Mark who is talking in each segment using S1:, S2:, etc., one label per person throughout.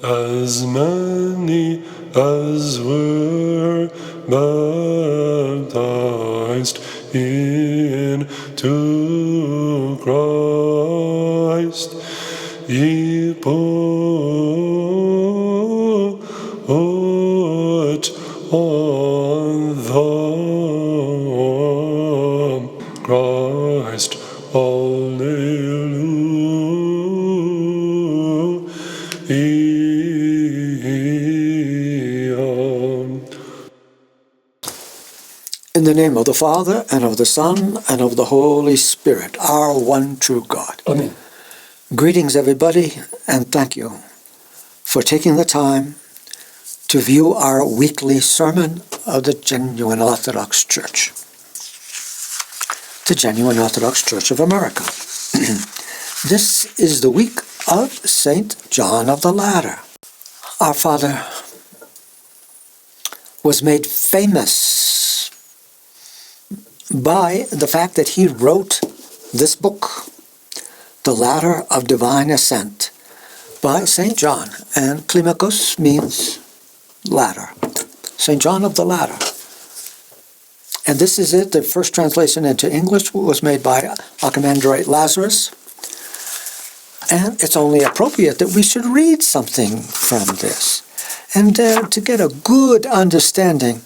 S1: as many as were baptized into Christ, ye put on the Christ.
S2: In the name of the Father, and of the Son, and of the Holy Spirit, our one true God.
S1: Amen.
S2: Greetings, everybody, and thank you for taking the time to view our weekly sermon of the Genuine Orthodox Church, the Genuine Orthodox Church of America. This is the week of St. John of the Ladder. Our Father was made famous by the fact that he wrote this book, The Ladder of Divine Ascent, by St. John. And Klimakos means ladder. St. John of the Ladder. And this is it. The first translation into English was made by Archimandrite Lazarus. And it's only appropriate that we should read something from this, and to get a good understanding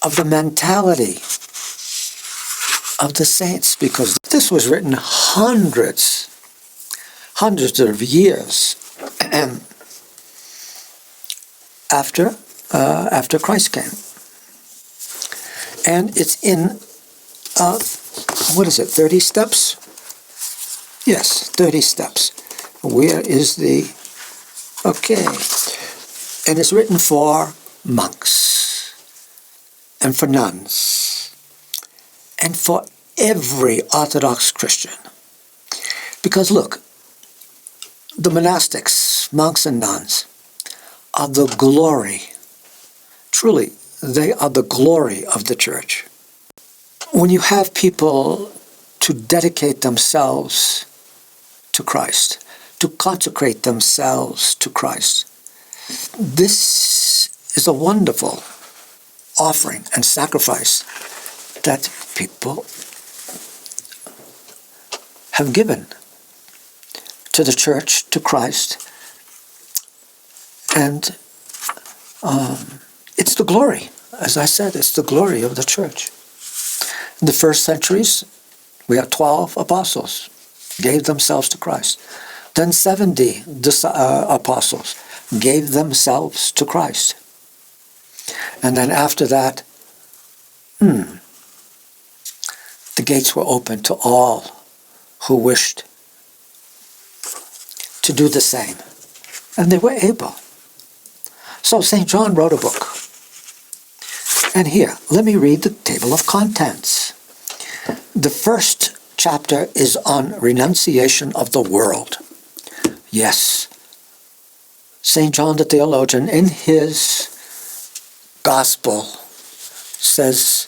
S2: of the mentality of the saints, because this was written hundreds of years after Christ came. And it's in, 30 steps? Yes, 30 steps. Where is the... Okay. And it's written for monks and for nuns and for every Orthodox Christian. Because look, the monastics, monks and nuns, are the glory. Truly, they are the glory of the church. When you have people to dedicate themselves to Christ, to consecrate themselves to Christ, this is a wonderful offering and sacrifice that people have given to the church, to Christ. And it's the glory. As I said, it's the glory of the church. In the first centuries, we had 12 apostles gave themselves to Christ. Then 70 apostles gave themselves to Christ. And then after that, the gates were open to all who wished to do the same. And they were able. So St. John wrote a book. And here, let me read the table of contents. The first chapter is on renunciation of the world. Yes, St. John the theologian in his gospel says,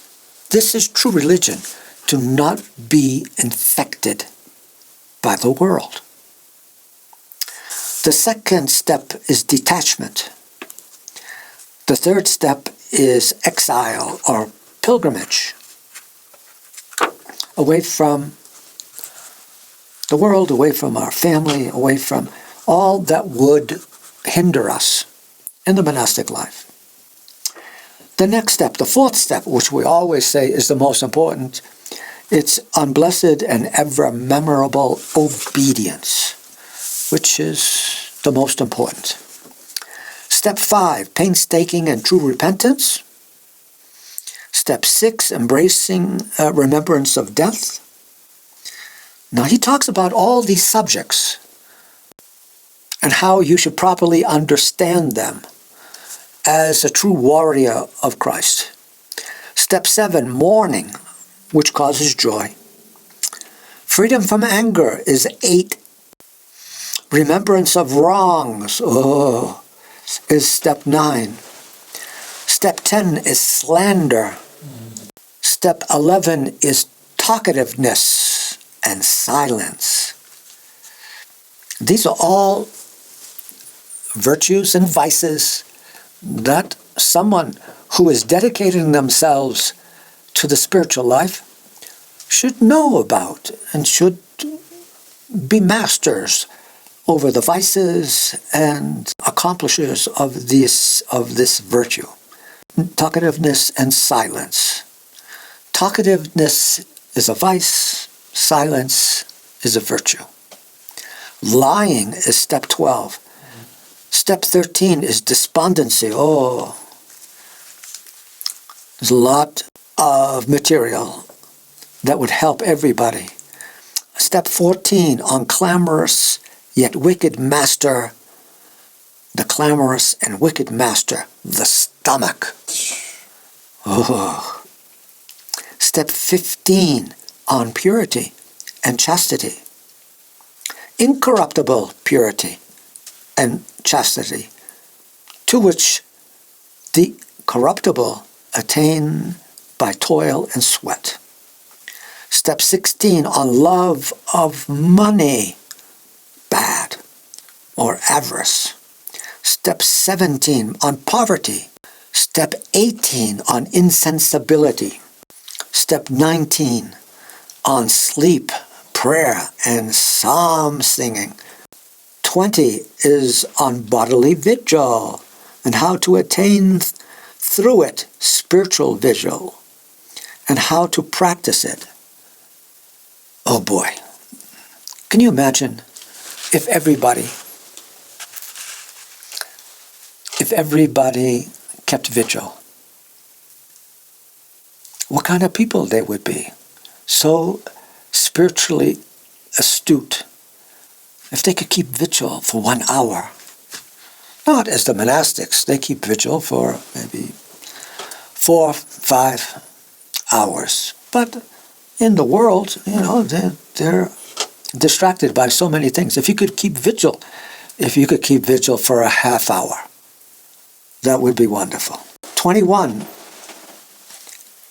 S2: this is true religion, to not be infected by the world. The second step is detachment. The third step is exile or pilgrimage, away from the world, away from our family, away from all that would hinder us in the monastic life. The next step, the fourth step, which we always say is the most important, it's on blessed and ever memorable obedience, which is the most important. Step 5, painstaking and true repentance. Step 6, embracing remembrance of death. Now he talks about all these subjects and how you should properly understand them as a true warrior of Christ. Step 7, mourning, which causes joy. Freedom from anger is 8. Remembrance of wrongs, is step 9. Step 10 is slander. Step 11 is talkativeness and silence. These are all virtues and vices that someone who is dedicating themselves to the spiritual life should know about and should be masters over the vices and accomplishers of this virtue. Talkativeness and silence. Talkativeness is a vice, silence is a virtue. Lying is step 12. Step 13 is despondency. Oh, there's a lot of material that would help everybody. Step 14, on clamorous yet wicked master, the clamorous and wicked master, the stomach. Oh. Step 15, on purity and chastity. Incorruptible purity and chastity, to which the corruptible attain by toil and sweat. Step 16, on love of money, bad, or avarice. Step 17, on poverty. Step 18, on insensibility. Step 19, on sleep, prayer, and psalm singing. 20 is on bodily vigil and how to attain through it spiritual vigil and how to practice it. Oh boy, can you imagine if everybody kept vigil? What kind of people they would be? So spiritually astute. If they could keep vigil for 1 hour, not as the monastics, they keep vigil for maybe 4, 5 hours. But in the world, they're distracted by so many things. If you could keep vigil for a half hour, that would be wonderful. 21,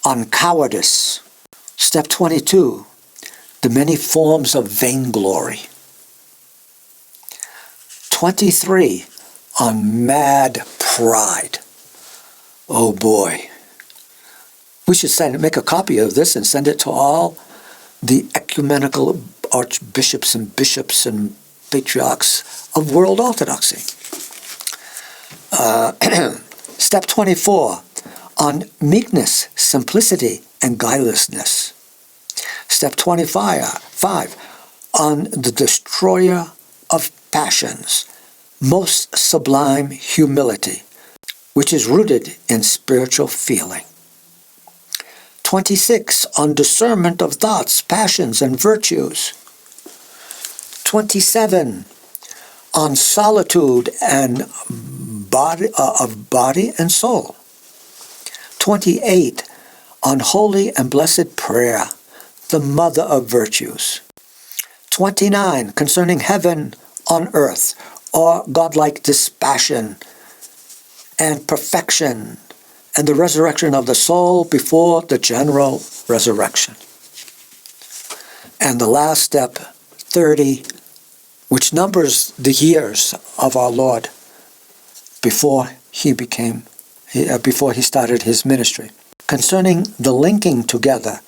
S2: on cowardice. Step 22, the many forms of vainglory. 23, on mad pride. Oh boy. We should make a copy of this and send it to all the ecumenical archbishops and bishops and patriarchs of world orthodoxy. Step 24, on meekness, simplicity, and guilelessness. Step 25, on the destroyer of passions, most sublime humility, which is rooted in spiritual feeling. 26, on discernment of thoughts, passions, and virtues. 27, on solitude and of body and soul. 28, on holy and blessed prayer, the mother of virtues. 29, concerning heaven on earth, or godlike dispassion and perfection, and the resurrection of the soul before the general resurrection. And the last step, 30, which numbers the years of our Lord before he started his ministry, concerning the linking together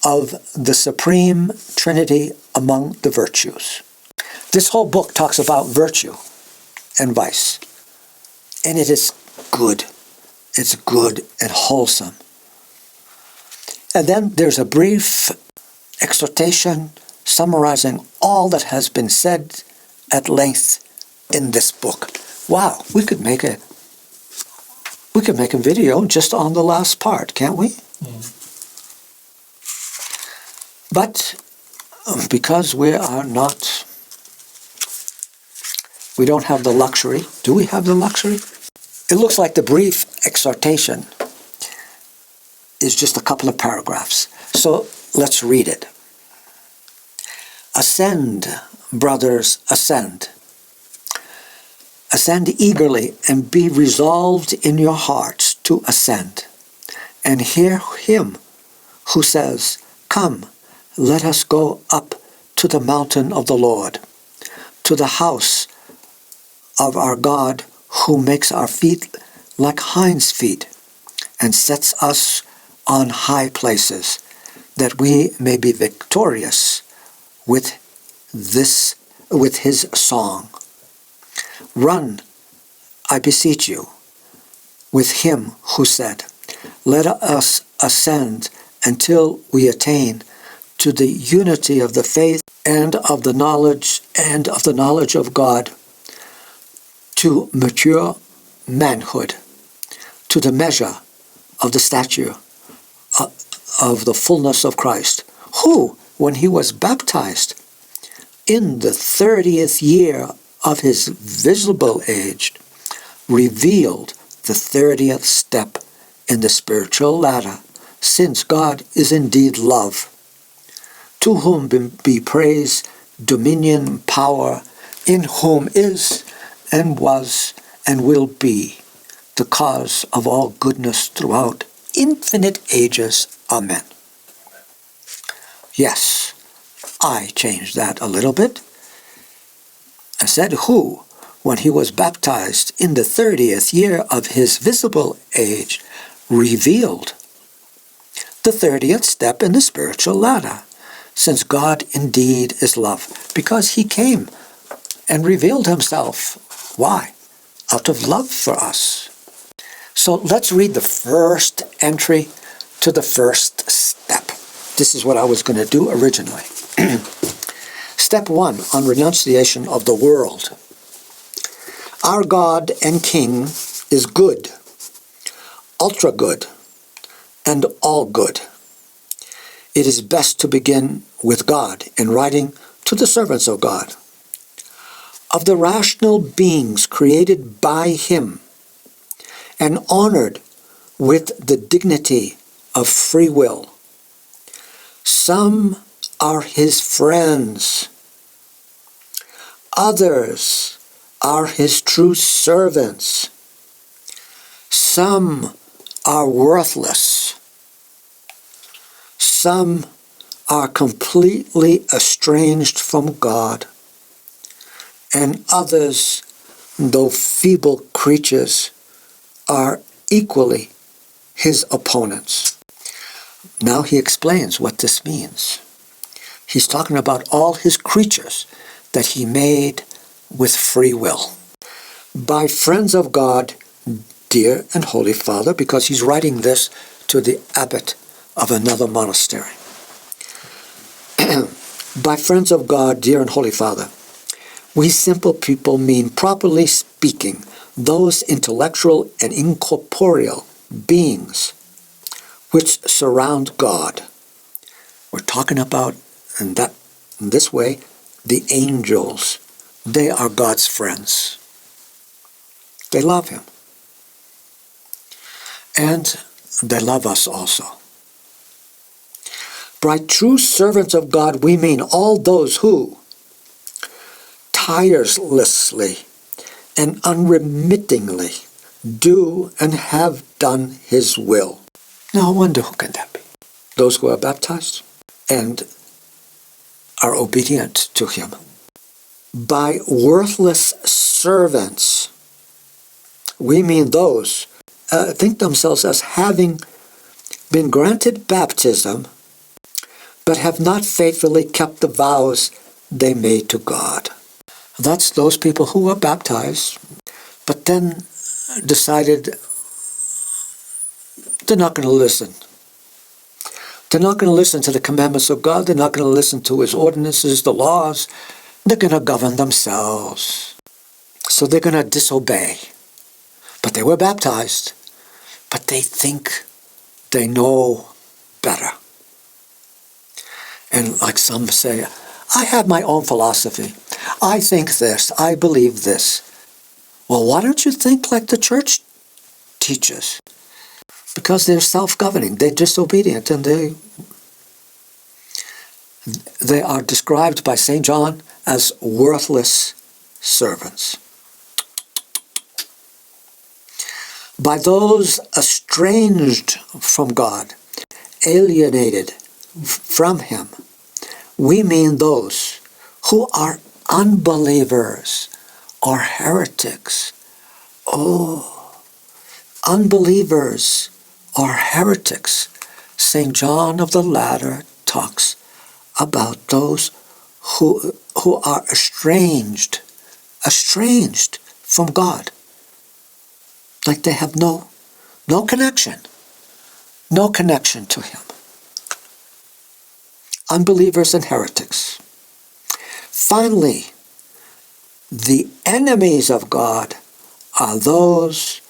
S2: of the Supreme Trinity among the virtues. This whole book talks about virtue and vice, and it is good. It's good and wholesome. And then there's a brief exhortation summarizing all that has been said at length in this book. Wow, we could make a video just on the last part, can't we? Mm. But because we don't have the luxury. Do we have the luxury? It looks like the brief exhortation is just a couple of paragraphs. So let's read it. Ascend, brothers, ascend. Ascend eagerly and be resolved in your hearts to ascend. And hear him who says, come, let us go up to the mountain of the Lord, to the house of our God, who makes our feet like hinds' feet, and sets us on high places, that we may be victorious with his song. Run, I beseech you, with him who said, let us ascend until we attain to the unity of the faith and of the knowledge of God, to mature manhood, to the measure of the stature of the fullness of Christ, who, when he was baptized in the 30th year of his visible age, revealed the 30th step in the spiritual ladder, since God is indeed love, to whom be praise, dominion, power, in whom is and was and will be the cause of all goodness throughout infinite ages. Amen. Yes, I changed that a little bit. I said, who, when he was baptized in the 30th year of his visible age, revealed the 30th step in the spiritual ladder, since God indeed is love, because he came and revealed himself. Why? Out of love for us. So let's read the first entry to the first step. This is what I was going to do originally. Step 1, on renunciation of the world. Our God and King is good, ultra good, and all good. It is best to begin with God in writing to the servants of God, of the rational beings created by him and honored with the dignity of free will. Some are his friends, others are his true servants, some are worthless, some are completely estranged from God, and others, though feeble creatures, are equally his opponents. Now he explains what this means. He's talking about all his creatures that he made with free will. By friends of God, dear and Holy Father, because he's writing this to the abbot of another monastery. By friends of God, dear and Holy Father, we simple people mean, properly speaking, those intellectual and incorporeal beings which surround God. We're talking about, in this way, the angels. They are God's friends. They love him. And they love us also. By true servants of God, we mean all those who tirelessly and unremittingly do and have done his will. Now I wonder, who can that be? Those who are baptized and are obedient to him. By worthless servants, we mean those think themselves as having been granted baptism, but have not faithfully kept the vows they made to God. That's those people who were baptized, but then decided they're not going to listen. They're not going to listen to the commandments of God. They're not going to listen to his ordinances, the laws. They're going to govern themselves. So they're going to disobey. But they were baptized, but they think they know better. And like some say, I have my own philosophy. I think this. I believe this. Well, why don't you think like the church teaches? Because they're self-governing. They're disobedient, and they are described by St. John as worthless servants. By those estranged from God, alienated from him, we mean those who are unbelievers, are heretics. Oh, unbelievers are heretics. St. John of the Ladder talks about those who are estranged from God. Like they have no connection to Him. Unbelievers and heretics. Finally, the enemies of God are those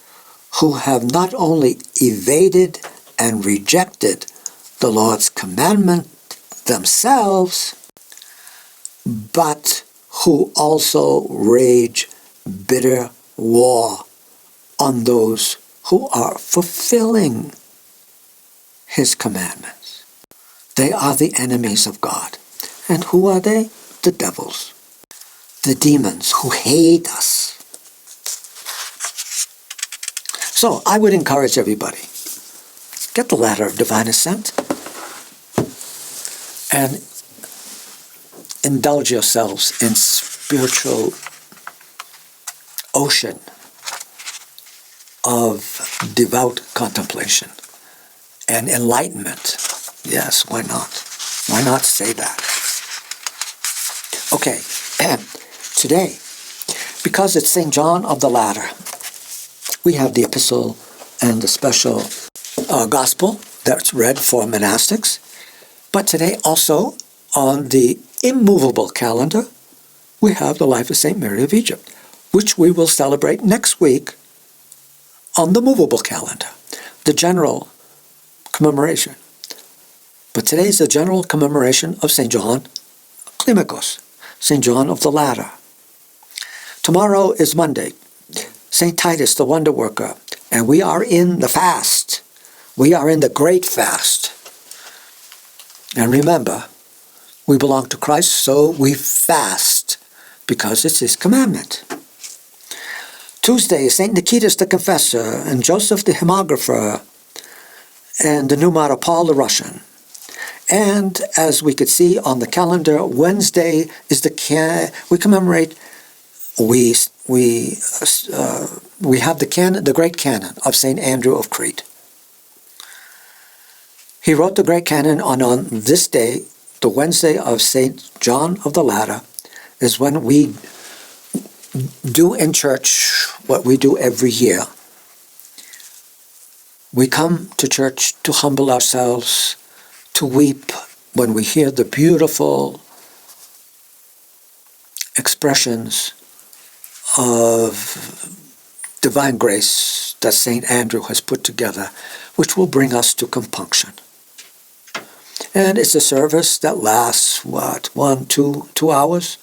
S2: who have not only evaded and rejected the Lord's commandment themselves, but who also wage bitter war on those who are fulfilling His commandments. They are the enemies of God. And who are they? The devils. The demons who hate us. So I would encourage everybody, get the ladder of divine ascent and indulge yourselves in spiritual ocean of devout contemplation and enlightenment. Yes, why not? Why not say that? Okay, and today, because it's St. John of the Ladder, we have the Epistle and the special Gospel that's read for monastics. But today also, on the immovable calendar, we have the life of St. Mary of Egypt, which we will celebrate next week on the movable calendar, the general commemoration. But today is the general commemoration of St. John Klimakos, St. John of the Ladder. Tomorrow is Monday, St. Titus the Wonder Worker, and we are in the fast. We are in the great fast. And remember, we belong to Christ, so we fast because it's His commandment. Tuesday is St. Nikitas the Confessor and Joseph the Hymnographer and the New Martyr Paul the Russian. And as we could see on the calendar, Wednesday is we commemorate. We have the great canon of St. Andrew of Crete. He wrote the great canon on this day, the Wednesday of St. John of the Ladder, is when we do in church what we do every year. We come to church to humble ourselves, to weep when we hear the beautiful expressions of divine grace that St. Andrew has put together, which will bring us to compunction. And it's a service that lasts, 1, 2 hours,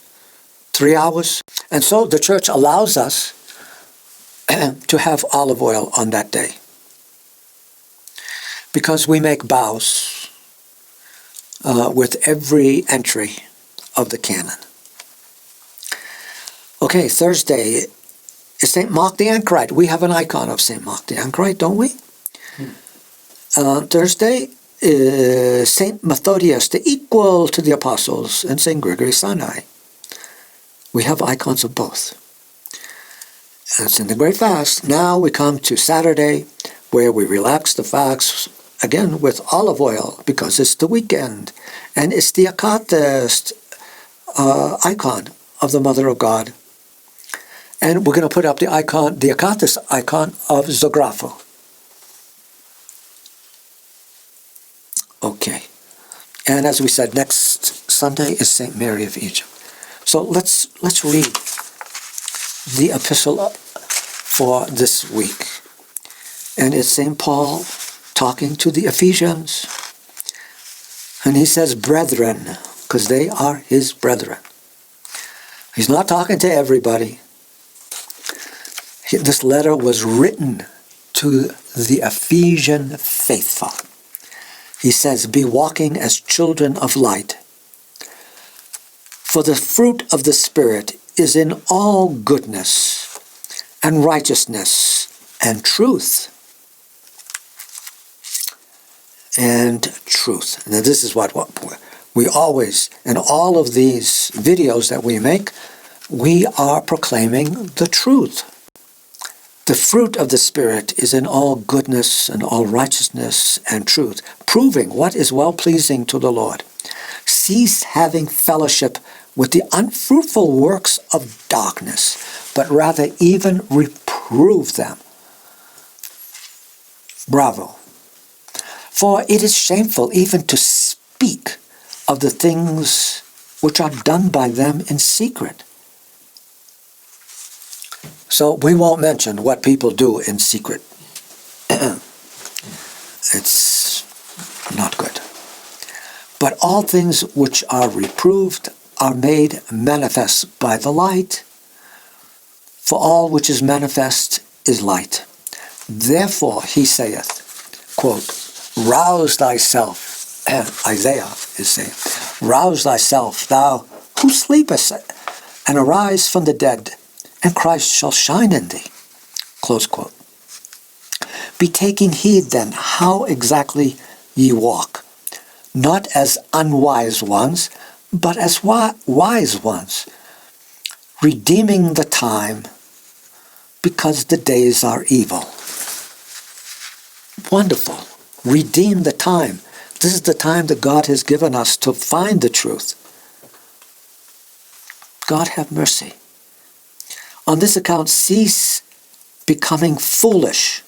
S2: 3 hours? And so the church allows us to have olive oil on that day, because we make vows with every entry of the canon. Okay, Thursday is St. Mark the Anchorite. We have an icon of St. Mark the Anchorite, don't we? Thursday is St. Methodius, the equal to the apostles, and St. Gregory Sinai. We have icons of both. And it's in the Great Fast. Now we come to Saturday, where we relax the fast, again with olive oil, because it's the weekend. And it's the Akathist icon of the Mother of God. And we're going to put up the Akathist icon of Zographo. Okay. And as we said, next Sunday is St. Mary of Egypt. So let's read the epistle for this week. And it's St. Paul talking to the Ephesians. And he says, brethren, because they are his brethren. He's not talking to everybody. This letter was written to the Ephesian faithful. He says, be walking as children of light. For the fruit of the Spirit is in all goodness and righteousness and truth. And truth. Now this is what we always, in all of these videos that we make, we are proclaiming the truth. The fruit of the Spirit is in all goodness and all righteousness and truth, proving what is well-pleasing to the Lord. Cease having fellowship with the unfruitful works of darkness, but rather even reprove them. Bravo. For it is shameful even to speak of the things which are done by them in secret. So we won't mention what people do in secret. It's not good. But all things which are reproved are made manifest by the light, for all which is manifest is light. Therefore he saith, quote, rouse thyself, Isaiah is saying, rouse thyself, thou who sleepest, and arise from the dead, and Christ shall shine in thee. Close quote. Be taking heed then how exactly ye walk, not as unwise ones, but as wise ones, redeeming the time, because the days are evil. Wonderful. Redeem the time. This is the time that God has given us to find the truth. God have mercy. On this account, cease becoming foolish,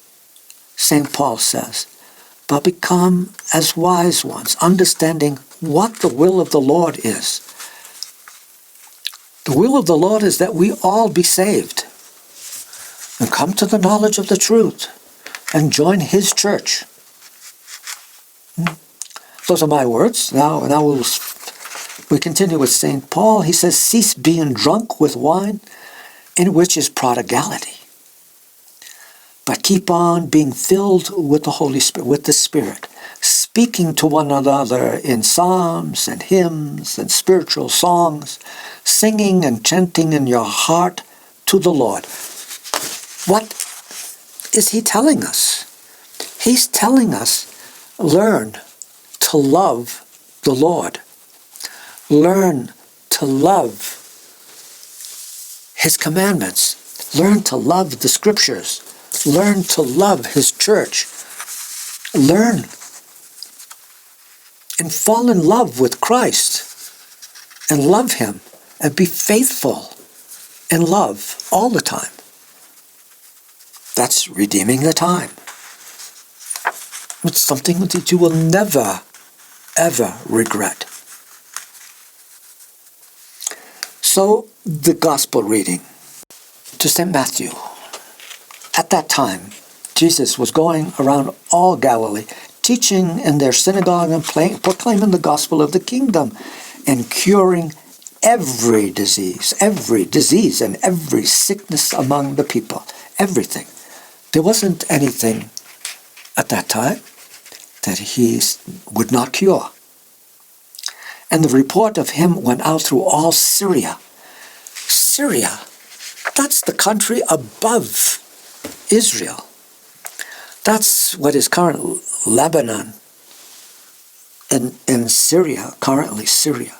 S2: St. Paul says, but become as wise ones, understanding what the will of the Lord is. The will of the Lord is that we all be saved and come to the knowledge of the truth and join his church. Those are my words. Now we continue with St. Paul. He says, cease being drunk with wine, in which is prodigality. But keep on being filled with the Holy Spirit, with the Spirit, speaking to one another in psalms and hymns and spiritual songs, singing and chanting in your heart to the Lord. What is he telling us? He's telling us, learn to love the Lord. Learn to love his commandments. Learn to love the scriptures. Learn to love his church. Learn and fall in love with Christ and love him and be faithful in love all the time. That's redeeming the time. It's something that you will never, ever regret. So, the gospel reading to St. Matthew. At that time, Jesus was going around all Galilee, teaching in their synagogue and proclaiming the gospel of the kingdom and curing every disease and every sickness among the people. Everything. There wasn't anything at that time that he would not cure. And the report of him went out through all Syria. Syria, that's the country above Israel. That's what is current Lebanon in Syria, currently Syria.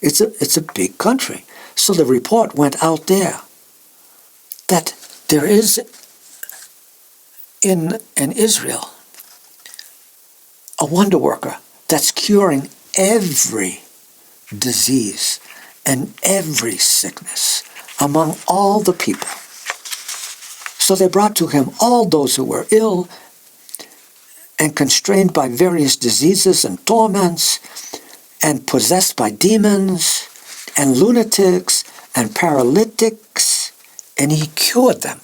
S2: It's a big country. So the report went out there that there is in Israel a wonder worker that's curing every disease and every sickness among all the people. So they brought to him all those who were ill and constrained by various diseases and torments and possessed by demons and lunatics and paralytics, and he cured them.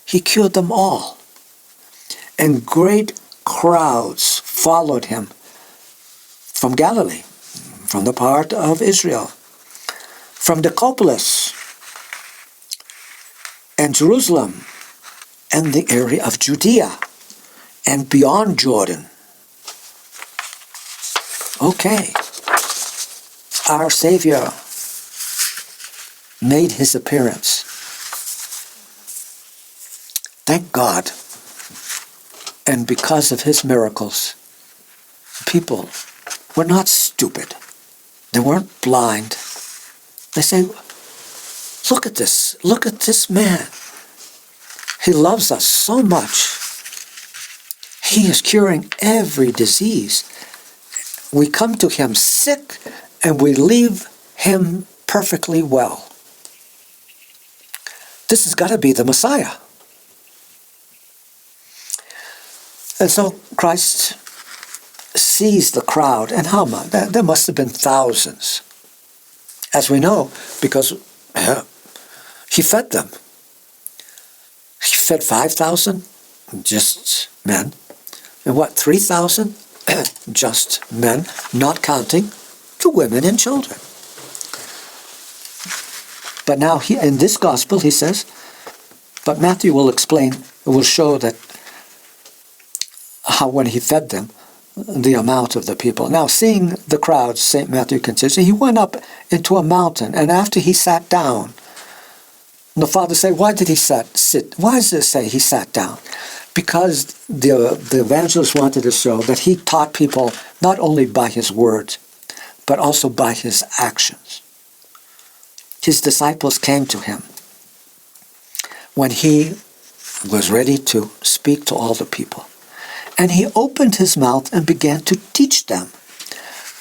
S2: He cured them all. And great crowds followed him from Galilee, from the part of Israel, from Decapolis and Jerusalem and the area of Judea and beyond Jordan. Okay, our Savior made his appearance. Thank God. And because of his miracles, people were not stupid. They weren't blind. They say, Look at this. Look at this man. He loves us so much. He is curing every disease. We come to him sick and we leave him perfectly well. This has got to be the Messiah. And so Christ sees the crowd, and how much? There must have been thousands. As we know, because he fed them. He fed 5,000, just men. And 3,000? Just men, not counting the women and children. But now in this gospel he says, but Matthew will explain, will show that how when he fed them, the amount of the people. Now seeing the crowds, St. Matthew considers, he went up into a mountain, and after he sat down, the Father said, why did he sit? Why does it say he sat down? Because the evangelist wanted to show that he taught people not only by his words, but also by his actions. His disciples came to him when he was ready to speak to all the people. And he opened his mouth and began to teach them.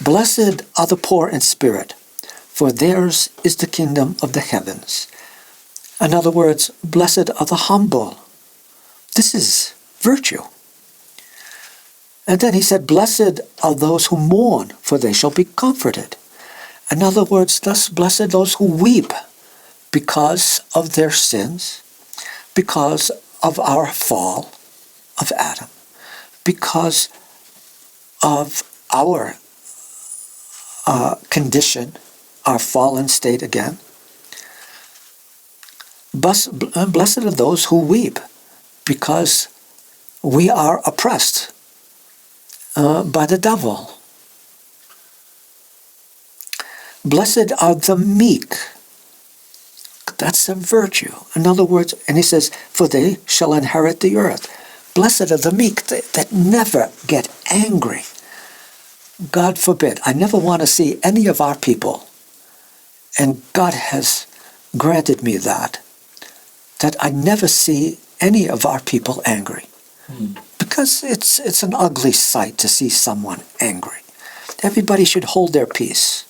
S2: Blessed are the poor in spirit, for theirs is the kingdom of the heavens. In other words, blessed are the humble. This is virtue. And then he said, blessed are those who mourn, for they shall be comforted. In other words, thus blessed those who weep because of their sins, because of our fall of Adam, because of our condition, our fallen state again. Blessed are those who weep because we are oppressed by the devil. Blessed are the meek. That's a virtue. In other words, and he says, for they shall inherit the earth. Blessed are the meek that never get angry. God forbid. I never want to see any of our people, and God has granted me that I never see any of our people angry. Because it's an ugly sight to see someone angry. Everybody should hold their peace.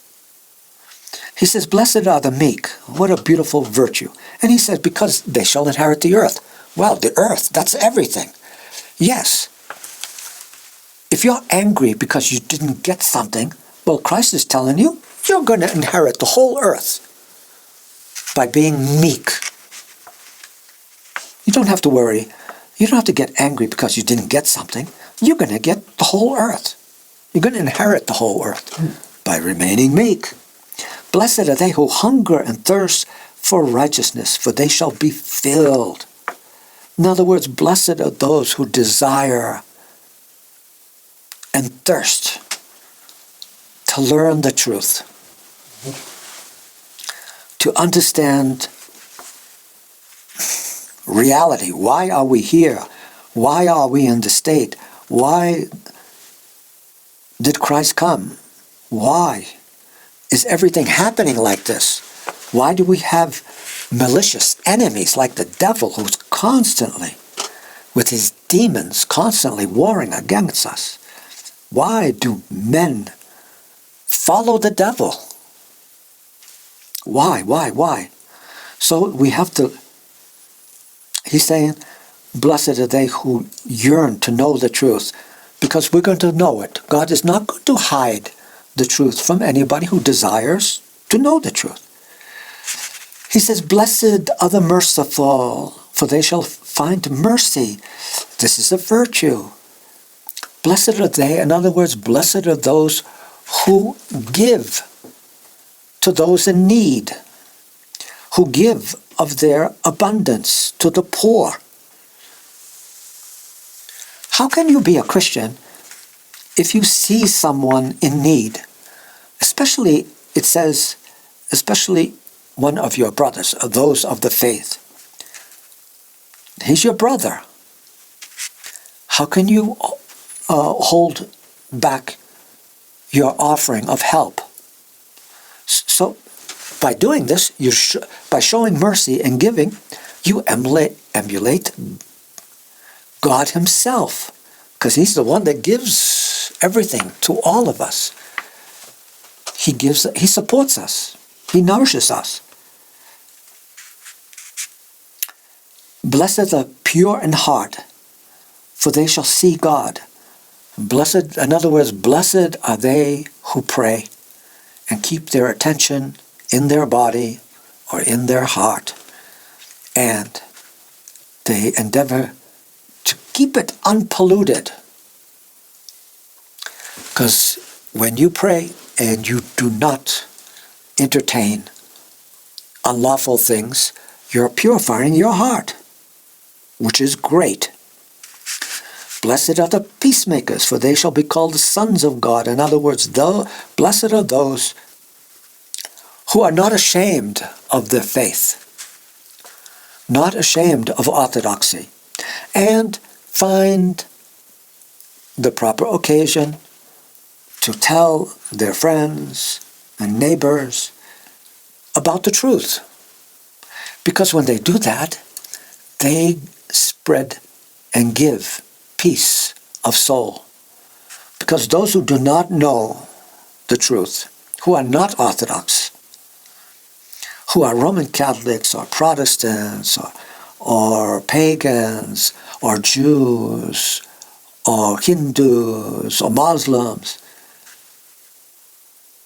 S2: He says, blessed are the meek. What a beautiful virtue. And he says, because they shall inherit the earth. Well, the earth, that's everything. Yes. If you're angry because you didn't get something, well, Christ is telling you, you're going to inherit the whole earth by being meek. You don't have to worry. You don't have to get angry because you didn't get something. You're going to get the whole earth. You're going to inherit the whole earth by remaining meek. Blessed are they who hunger and thirst for righteousness, for they shall be filled. In other words, blessed are those who desire and thirst to learn the truth, to understand reality. Why are we here? Why are we in the state? Why did Christ come? Why is everything happening like this? Why do we have malicious enemies like the devil, who's constantly, with his demons, constantly warring against us? Why do men follow the devil? Why? So we have to, he's saying, blessed are they who yearn to know the truth, because we're going to know it. God is not going to hide the truth from anybody who desires to know the truth. He says, blessed are the merciful, for they shall find mercy. This is a virtue. Blessed are they, in other words, blessed are those who give to those in need, who give of their abundance to the poor. How can you be a Christian if you see someone in need? Especially, it says, especially one of your brothers, or those of the faith. He's your brother. How can you hold back your offering of help? So, by doing this, by by showing mercy and giving, you emulate God himself, because he's the one that gives everything to all of us. He supports us. He nourishes us. Blessed the pure in heart, for they shall see God. Blessed, in other words, blessed are they who pray and keep their attention in their body or in their heart, and they endeavor to keep it unpolluted. Because when you pray and you do not entertain unlawful things, you're purifying your heart, which is great. Blessed are the peacemakers, for they shall be called the sons of God. In other words, blessed are those who are not ashamed of their faith, not ashamed of orthodoxy, and find the proper occasion to tell their friends and neighbors about the truth. Because when they do that, they spread and give peace of soul. Because those who do not know the truth, who are not Orthodox, who are Roman Catholics or Protestants or pagans or Jews or Hindus or Muslims,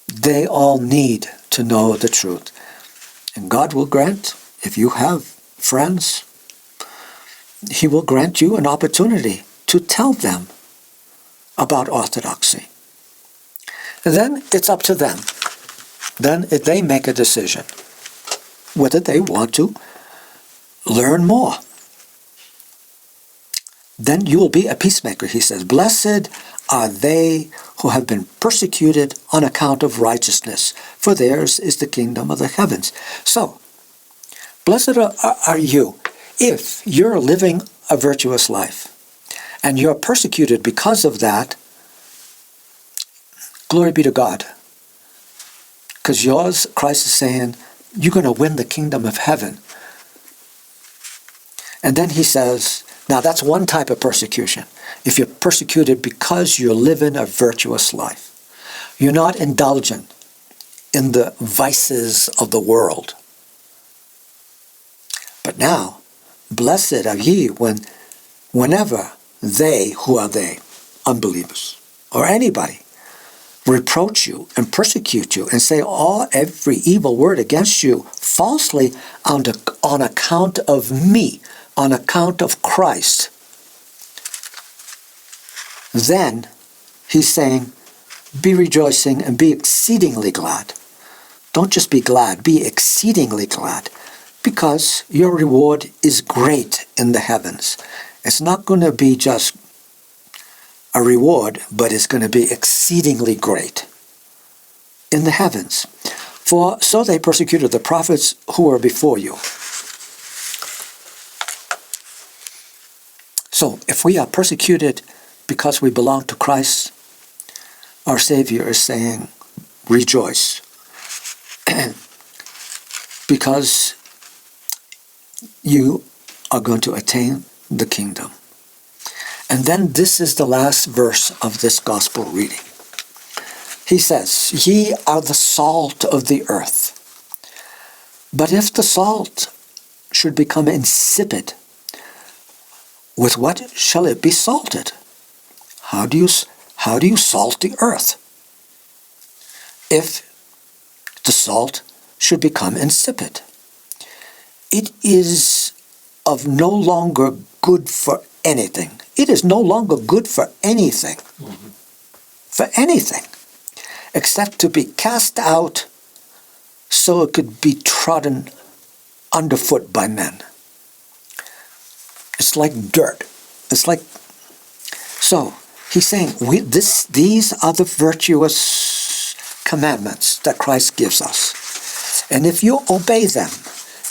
S2: they all need to know the truth. And God will grant, if you have friends, he will grant you an opportunity to tell them about orthodoxy. And then it's up to them. Then they make a decision whether they want to learn more. Then you will be a peacemaker, he says. Blessed are they who have been persecuted on account of righteousness, for theirs is the kingdom of the heavens. So, blessed are you if you're living a virtuous life and you're persecuted because of that. Glory be to God. Because yours, Christ is saying, you're going to win the kingdom of heaven. And then he says, now that's one type of persecution. If you're persecuted because you're living a virtuous life, you're not indulgent in the vices of the world. But now, blessed are ye whenever they, who are they, unbelievers, or anybody, reproach you and persecute you and say every evil word against you falsely on account of me, on account of Christ. Then he's saying, be rejoicing and be exceedingly glad. Don't just be glad, be exceedingly glad, because your reward is great in the heavens. It's not going to be just a reward, but it's going to be exceedingly great in the heavens. For so they persecuted the prophets who were before you. So if we are persecuted because we belong to Christ, our Savior is saying, rejoice. Because you are going to attain the kingdom. And then this is the last verse of this gospel reading. He says, ye are the salt of the earth. But if the salt should become insipid, with what shall it be salted? How do you salt the earth? If the salt should become insipid, it is of no longer good for anything. It is no longer good for anything. Mm-hmm. For anything. Except to be cast out so it could be trodden underfoot by men. It's like dirt. It's like... So, he's saying, these are the virtuous commandments that Christ gives us. And if you obey them,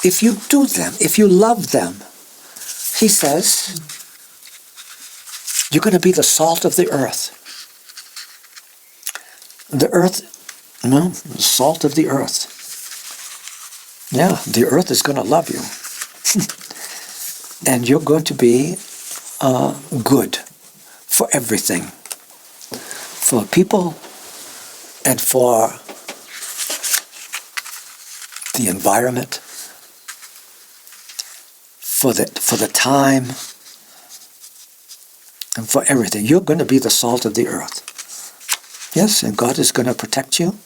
S2: if you do them, if you love them, he says, you're going to be the salt of the earth. The earth, the salt of the earth. Yeah, the earth is going to love you. And you're going to be good for everything. For people and for the environment, for the time, and for everything. You're going to be the salt of the earth. Yes, and God is going to protect you.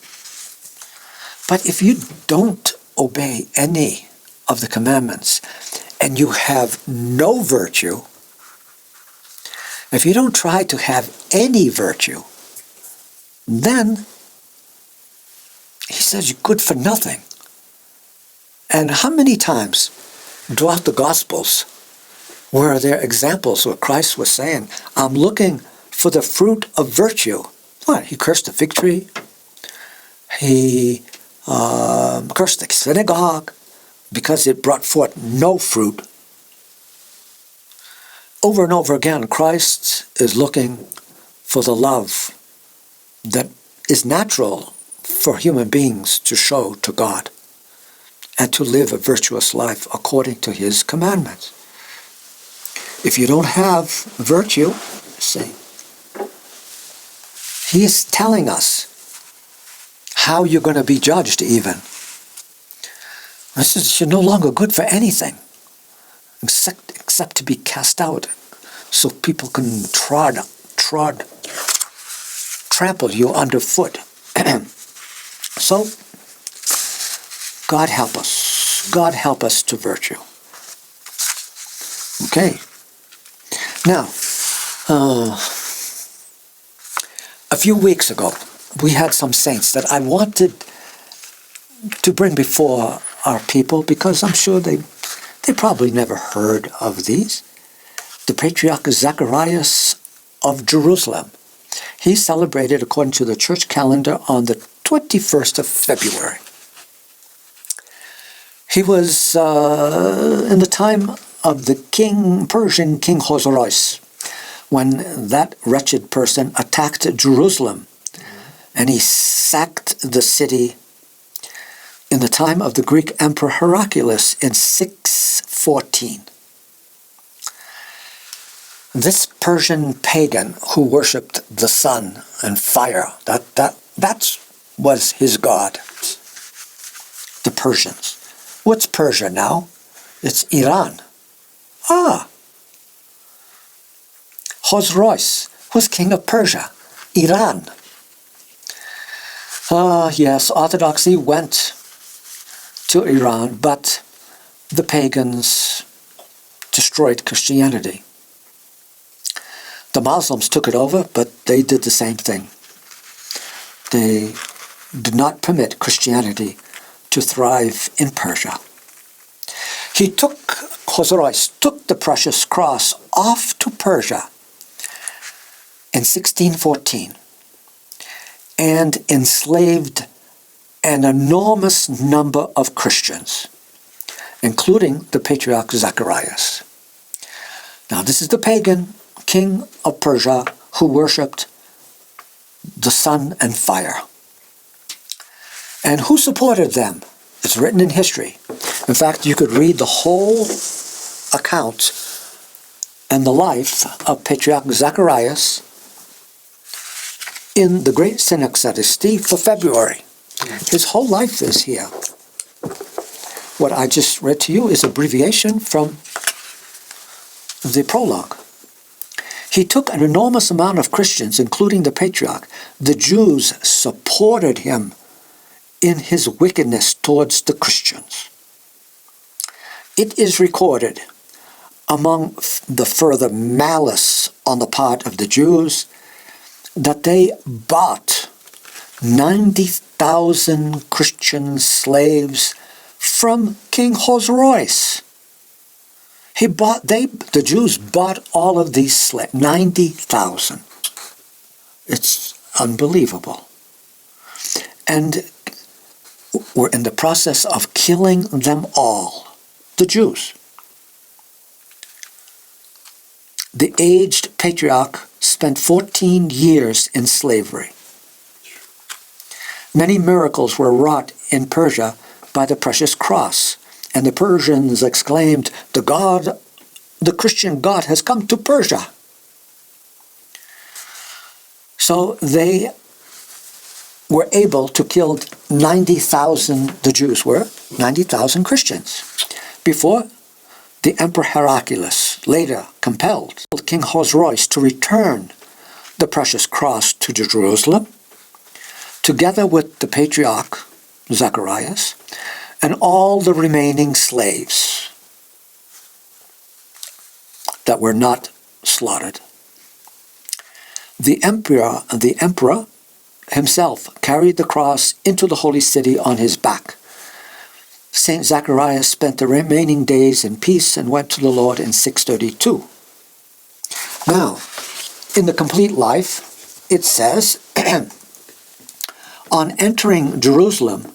S2: But if you don't obey any of the commandments and you have no virtue, if you don't try to have any virtue, then he says you're good for nothing. And how many times throughout the Gospels were there examples where Christ was saying, I'm looking for the fruit of virtue? What? He cursed the fig tree. He cursed the synagogue because it brought forth no fruit. Over and over again, Christ is looking for the love that is natural for human beings to show to God and to live a virtuous life according to his commandments. If you don't have virtue, see, he is telling us how you're going to be judged even. This is, you're no longer good for anything except to be cast out so people can trample you underfoot. So, God help us. God help us to virtue. Okay. Now, a few weeks ago, we had some saints that I wanted to bring before our people because I'm sure they probably never heard of these. The Patriarch Zacharias of Jerusalem. He celebrated according to the church calendar on the 21st of February. He was in the time of the Persian King Zacharias, when that wretched person attacked Jerusalem and he sacked the city in the time of the Greek Emperor Heraclius in 614. This Persian pagan who worshipped the sun and fire, that was his god. The Persians. What's Persia now? It's Iran. Zacharias was king of Persia, Iran. Yes, Orthodoxy went to Iran, but the pagans destroyed Christianity. The Muslims took it over, but they did the same thing. They did not permit Christianity to thrive in Persia. Zacharias took the precious cross off to Persia in 1614 and enslaved an enormous number of Christians, including the Patriarch Zacharias. Now this is the pagan king of Persia who worshipped the sun and fire. And who supported them? It's written in history. In fact, you could read the whole account and the life of Patriarch Zacharias in the Great Synecdoche for February. His whole life is here. What I just read to you is abbreviation from the prologue. He took an enormous amount of Christians, including the Patriarch. The Jews supported him in his wickedness towards the Christians. It is recorded among the further malice on the part of the Jews that they bought 90,000 Christian slaves from King Zacharias. The Jews bought all of these slaves, 90,000. It's unbelievable. And we're in the process of killing them all, the Jews. The aged patriarch spent 14 years in slavery. Many miracles were wrought in Persia by the precious cross. And the Persians exclaimed, the Christian God has come to Persia. So they were able to kill 90,000, the Jews were, 90,000 Christians, before the Emperor Heraclius later compelled King Hosroes to return the precious cross to Jerusalem, together with the Patriarch Zacharias and all the remaining slaves that were not slaughtered. The emperor himself carried the cross into the holy city on his back. Saint Zacharias spent the remaining days in peace and went to the Lord in 632. Now, in the complete life, it says, on entering Jerusalem,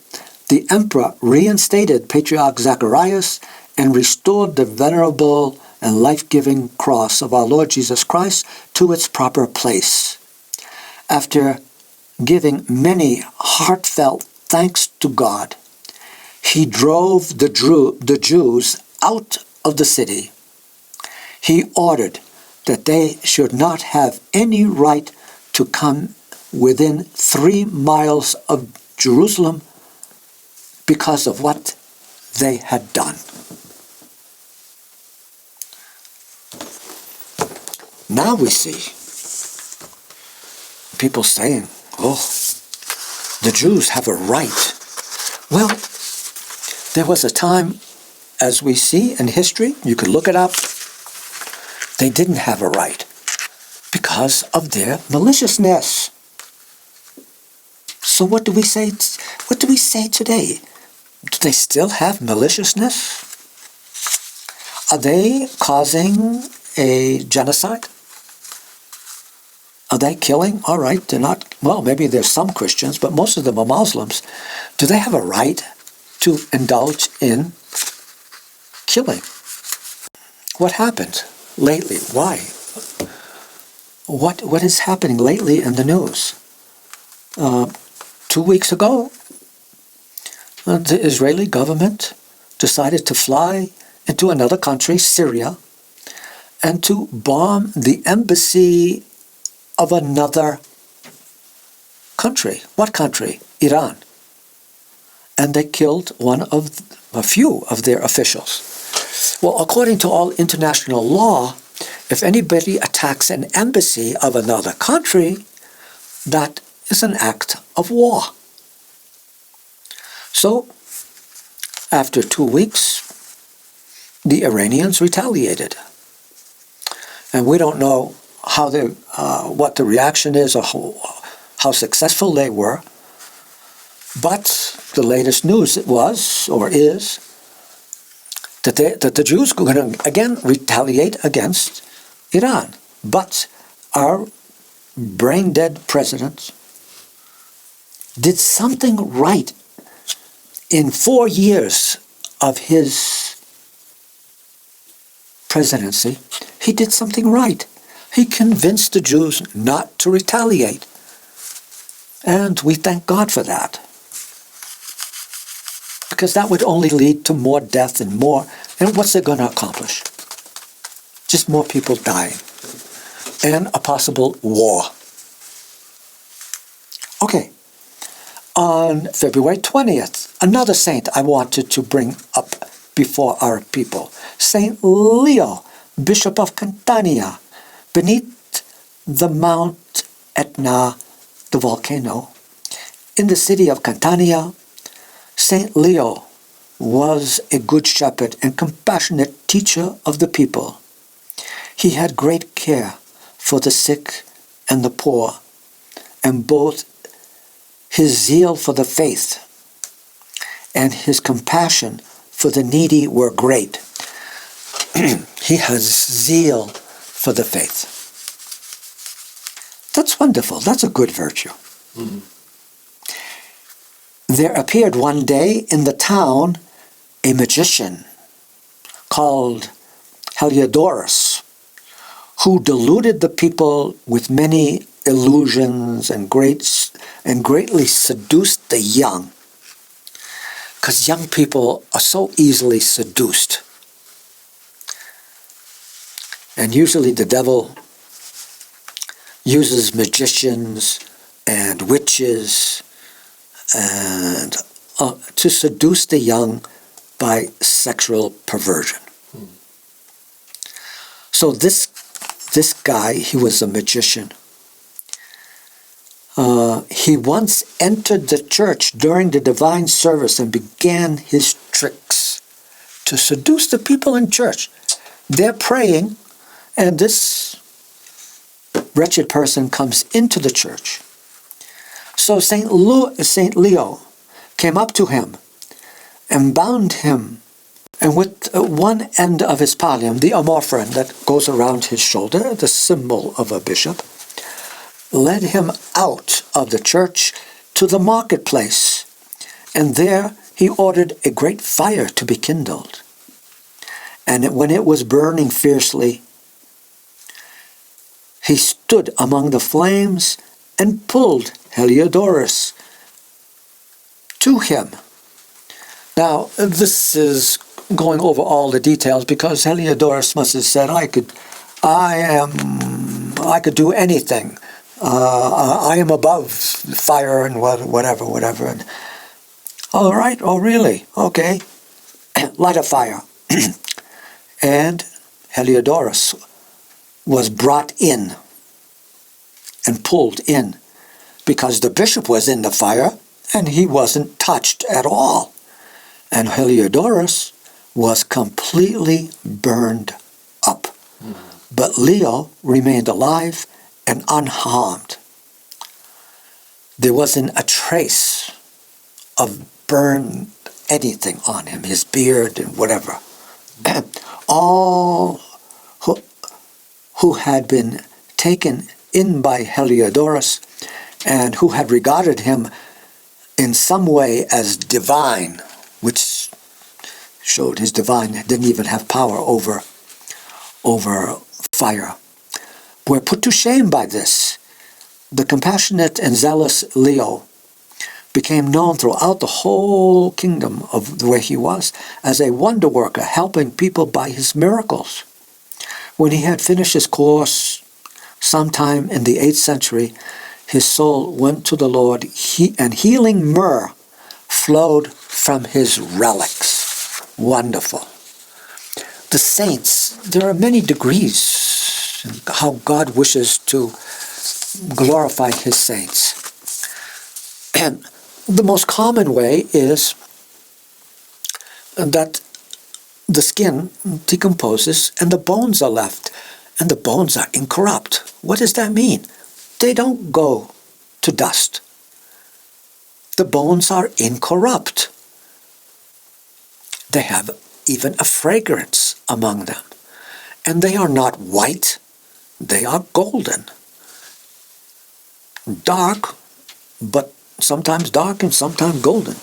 S2: the emperor reinstated Patriarch Zacharias and restored the venerable and life-giving cross of our Lord Jesus Christ to its proper place. After giving many heartfelt thanks to God, he drove the Jews out of the city. He ordered that they should not have any right to come within 3 miles of Jerusalem because of what they had done. Now we see people saying, oh, the Jews have a right. Well, there was a time, as we see in history, you could look it up, they didn't have a right because of their maliciousness. So what do we say? What do we say today? Do they still have maliciousness? Are they causing a genocide? Are they killing? All right, they're not, well, maybe there's some Christians, but most of them are Muslims. Do they have a right to indulge in killing? What happened lately? Why? What is happening lately in the news? 2 weeks ago, the Israeli government decided to fly into another country, Syria, and to bomb the embassy of another country. What country? Iran. And they killed a few of their officials. Well, according to all international law, if anybody attacks an embassy of another country, that is an act of war. So, after 2 weeks, the Iranians retaliated. And we don't know what the reaction is or how successful they were. But the latest news is that the Jews are going to again retaliate against Iran. But our brain-dead president did something right in 4 years of his presidency. He did something right. He convinced the Jews not to retaliate. And we thank God for that. Because that would only lead to more death and more. And what's it going to accomplish? Just more people dying. And a possible war. Okay. On February 20th, another saint I wanted to bring up before our people. Saint Leo, Bishop of Catania. Beneath the Mount Etna, the volcano, in the city of Catania, Saint Leo was a good shepherd and compassionate teacher of the people. He had great care for the sick and the poor, and both his zeal for the faith and his compassion for the needy were great. He has zeal for the faith. That's wonderful. That's a good virtue. Mm-hmm. There appeared one day in the town a magician called Heliodorus, who deluded the people with many illusions and greatly seduced the young. Because young people are so easily seduced. And usually the devil uses magicians and witches and to seduce the young by sexual perversion. So this guy, he was a magician. He once entered the church during the divine service and began his tricks to seduce the people in church. They're praying, and this wretched person comes into the church. So Saint Leo came up to him and bound him, and with one end of his pallium, the amorphon that goes around his shoulder, the symbol of a bishop, led him out of the church to the marketplace, and there he ordered a great fire to be kindled. And when it was burning fiercely, he stood among the flames and pulled Heliodorus to him. Now, this is going over all the details because Heliodorus must have said, I could do anything. I am above fire and whatever. And, all right, oh really? Okay. Light a fire. And Heliodorus was brought in and pulled in because the bishop was in the fire and he wasn't touched at all. And Heliodorus was completely burned up. But Leo remained alive and unharmed. There wasn't a trace of burned anything on him, his beard and whatever. All who had been taken in by Heliodorus and who had regarded him in some way as divine, which showed his divine didn't even have power over fire, were put to shame by this. The compassionate and zealous Leo became known throughout the whole kingdom of where he was as a wonder worker, helping people by his miracles. When he had finished his course sometime in the 8th century, his soul went to the Lord, and healing myrrh flowed from his relics. Wonderful. The saints, there are many degrees in how God wishes to glorify his saints. And the most common way is that the skin decomposes and the bones are left, and the bones are incorrupt. What does that mean? They don't go to dust. The bones are incorrupt. They have even a fragrance among them. And they are not white, they are golden. Dark, but sometimes dark and sometimes golden.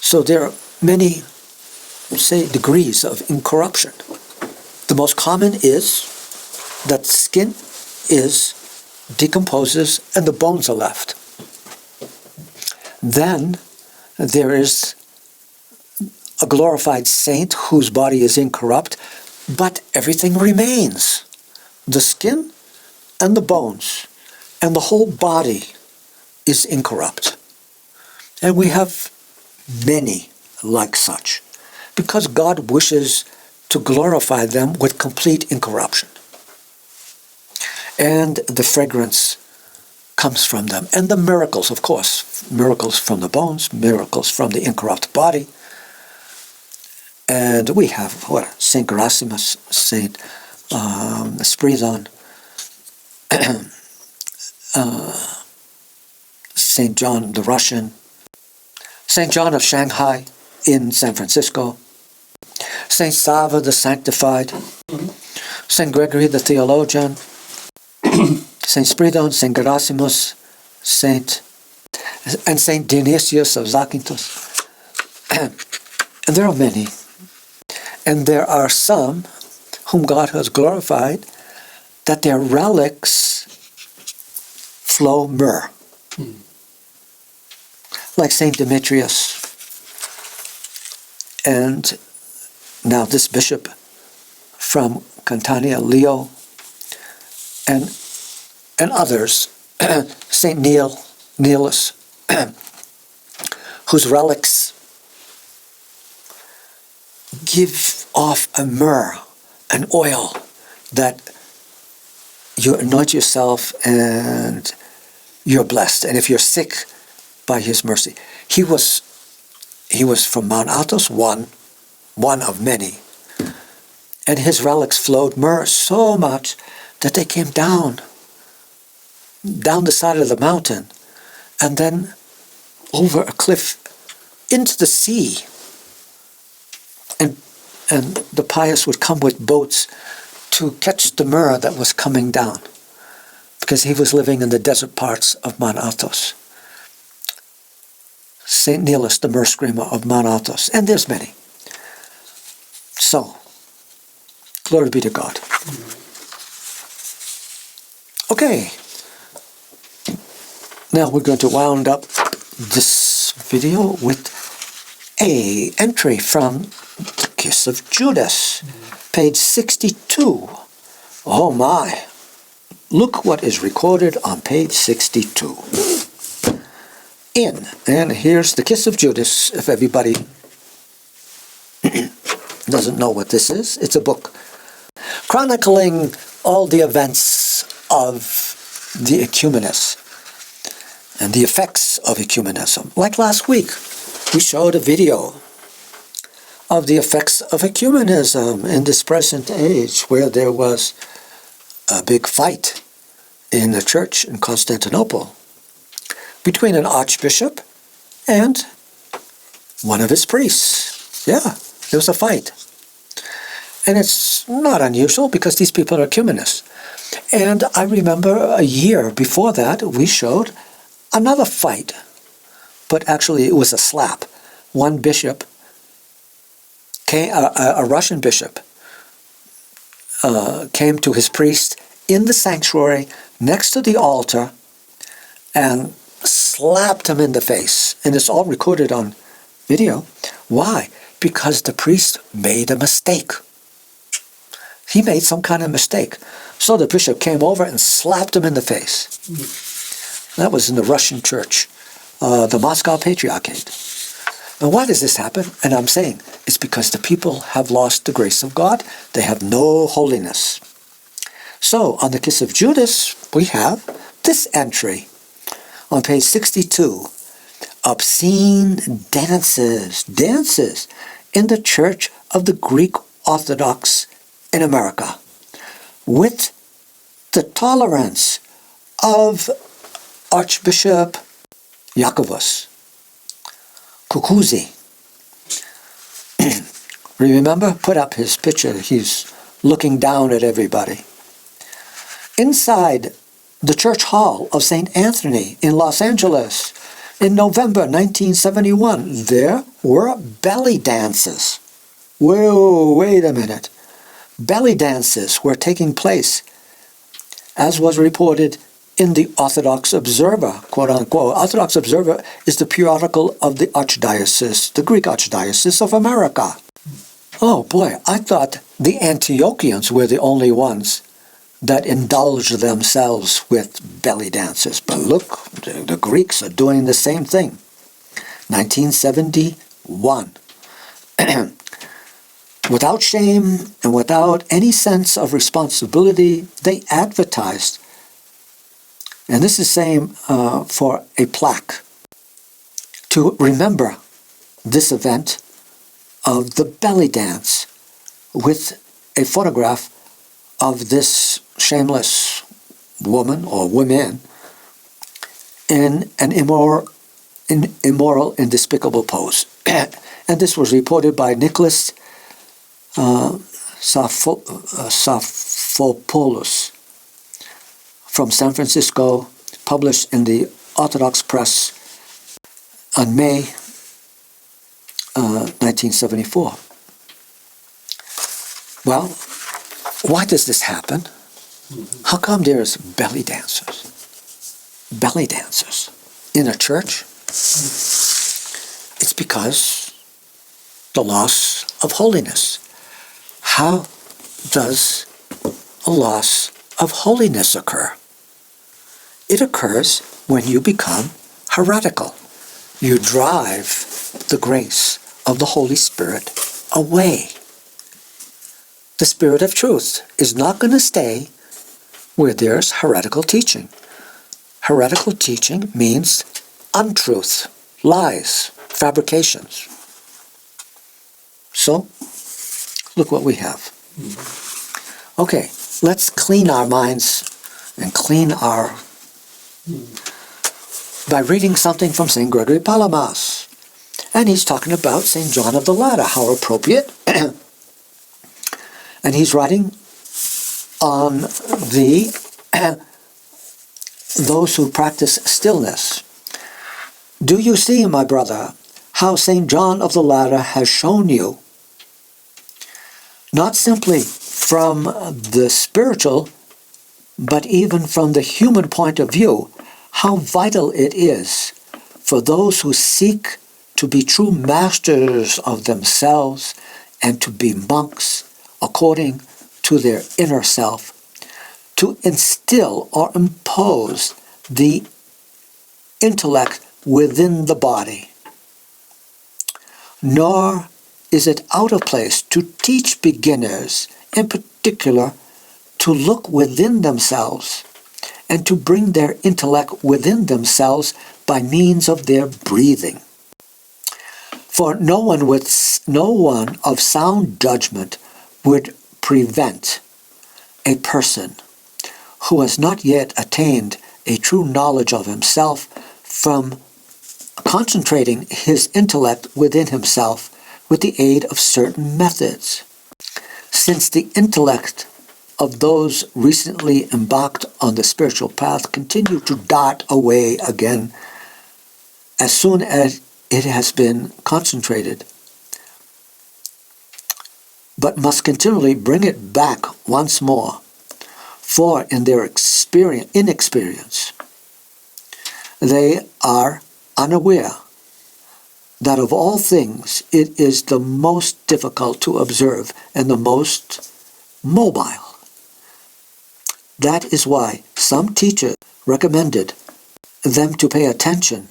S2: So there are many, say, degrees of incorruption. The most common is that skin decomposes and the bones are left. Then there is a glorified saint whose body is incorrupt, but everything remains. The skin and the bones and the whole body is incorrupt. And we have many like such, because God wishes to glorify them with complete incorruption. And the fragrance comes from them. And the miracles, of course, miracles from the bones, miracles from the incorrupt body. And we have Saint Gerasimus, Saint Spridon, Saint John the Russian, Saint John of Shanghai in San Francisco, Saint Sava the Sanctified, Saint Gregory the Theologian, Saint Spridon, Saint Gerasimus, Saint Dionysius of Zakynthos. And there are many. And there are some whom God has glorified that their relics flow myrrh. Like Saint Demetrius And now this bishop from Catania, Leo, and others, St. Nilus, whose relics give off a myrrh, an oil that you anoint yourself and you're blessed. And if you're sick, by his mercy. He was from Mount Athos, one of many. And his relics flowed myrrh so much that they came down the side of the mountain and then over a cliff into the sea. And the pious would come with boats to catch the myrrh that was coming down, because he was living in the desert parts of Mount Athos. St. Nilus, the myrrh screamer of Mount Athos, and there's many. So, glory be to God. Okay, now we're going to wound up this video with a entry from the Kiss of Judas, page 62. Oh my, look what is recorded on page 62. And here's the Kiss of Judas, if everybody doesn't know what this is. It's a book chronicling all the events of the ecumenists and the effects of ecumenism. Like last week, we showed a video of the effects of ecumenism in this present age, where there was a big fight in the church in Constantinople between an archbishop and one of his priests. Yeah, there was a fight. And it's not unusual because these people are ecumenists. And I remember a year before that, we showed another fight. But actually, it was a slap. One bishop, a Russian bishop, came to his priest in the sanctuary next to the altar and slapped him in the face. And it's all recorded on video. Why? Because the priest made a mistake. He made some kind of mistake. So the bishop came over and slapped him in the face. That was in the Russian church, the Moscow Patriarchate. And why does this happen? And I'm saying it's because the people have lost the grace of God. They have no holiness. So on the Kiss of Judas, we have this entry on page 62. Obscene dances in the Church of the Greek Orthodox in America, with the tolerance of Archbishop Yakovos Kukuzi. Remember? Put up his picture. He's looking down at everybody. Inside the Church Hall of St. Anthony in Los Angeles in November 1971, there were belly dances. Whoa, wait a minute. Belly dances were taking place, as was reported in the Orthodox Observer, quote-unquote. Orthodox Observer is the periodical of the Archdiocese, the Greek Archdiocese of America. Oh boy, I thought the Antiochians were the only ones that indulged themselves with belly dances. But look, the Greeks are doing the same thing. 1971. Without shame and without any sense of responsibility, they advertised. And this is same for a plaque to remember this event of the belly dance with a photograph of this shameless woman or women in an immoral and despicable pose. And this was reported by Nicholas Sophopoulos from San Francisco, published in the Orthodox Press on May 1974. Well, why does this happen? How come there's belly dancers? Belly dancers in a church? It's because the loss of holiness. How does a loss of holiness occur? It occurs when you become heretical. You drive the grace of the Holy Spirit away. The Spirit of truth is not going to stay where there's heretical teaching. Heretical teaching means untruth, lies, fabrications. So, look what we have. Okay, let's clean our minds and clean our... by reading something from St. Gregory Palamas. And he's talking about St. John of the Ladder, how appropriate. And he's writing on those who practice stillness. Do you see, my brother, how St. John of the Ladder has shown you, not simply from the spiritual, but even from the human point of view, how vital it is for those who seek to be true masters of themselves and to be monks according to their inner self, to instill or impose the intellect within the body. Nor is it out of place to teach beginners, in particular, to look within themselves and to bring their intellect within themselves by means of their breathing. For no one of sound judgment would prevent a person who has not yet attained a true knowledge of himself from concentrating his intellect within himself with the aid of certain methods. Since the intellect of those recently embarked on the spiritual path continue to dart away again as soon as it has been concentrated, but must continually bring it back once more, for in their inexperience, they are unaware that of all things it is the most difficult to observe and the most mobile. That is why some teachers recommended them to pay attention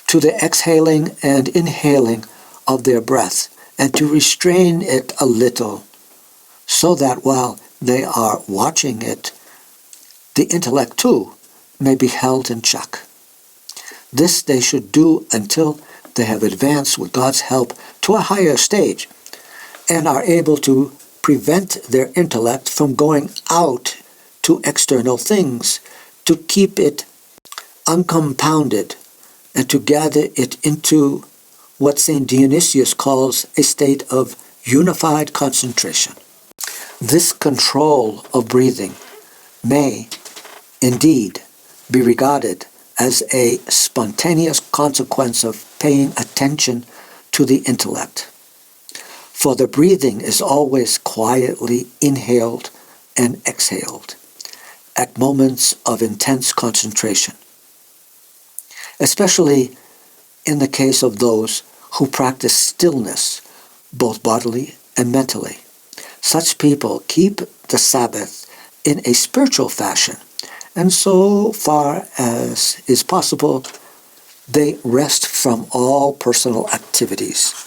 S2: to the exhaling and inhaling of their breath and to restrain it a little, so that while they are watching it, the intellect too may be held in check. This they should do until they have advanced with God's help to a higher stage and are able to prevent their intellect from going out to external things, to keep it uncompounded and to gather it into what St. Dionysius calls a state of unified concentration. This control of breathing may, indeed, be regarded as a spontaneous consequence of paying attention to the intellect. For the breathing is always quietly inhaled and exhaled at moments of intense concentration, especially in the case of those who practice stillness, both bodily and mentally. Such people keep the Sabbath in a spiritual fashion, and so far as is possible, they rest from all personal activities.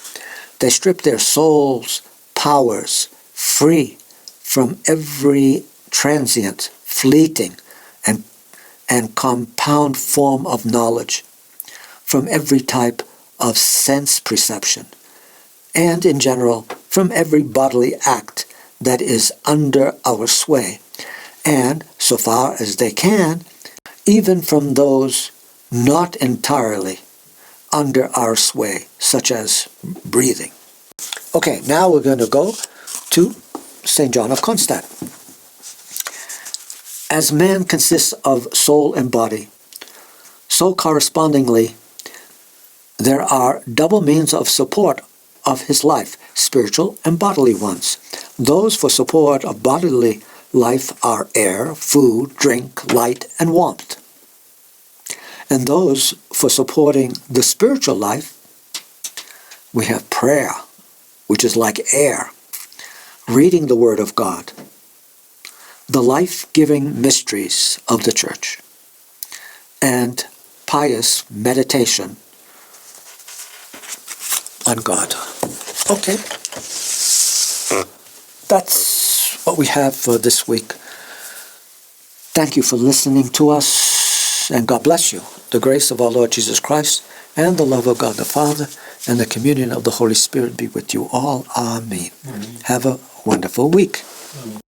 S2: They strip their souls' powers free from every transient, fleeting, and compound form of knowledge, from every type of sense perception, and in general from every bodily act that is under our sway, and, so far as they can, even from those not entirely under our sway, such as breathing. Okay, now we're going to go to St. John of Kronstadt. As man consists of soul and body, so correspondingly there are double means of support of his life, spiritual and bodily ones. Those for support of bodily life are air, food, drink, light, and warmth. And those for supporting the spiritual life, We have prayer, which is like air, reading the Word of God, the life-giving mysteries of the Church, and pious meditation on God. Okay. That's what we have for this week. Thank you for listening to us, and God bless you. The grace of our Lord Jesus Christ, and the love of God the Father, and the communion of the Holy Spirit be with you all. Amen. Have a wonderful week.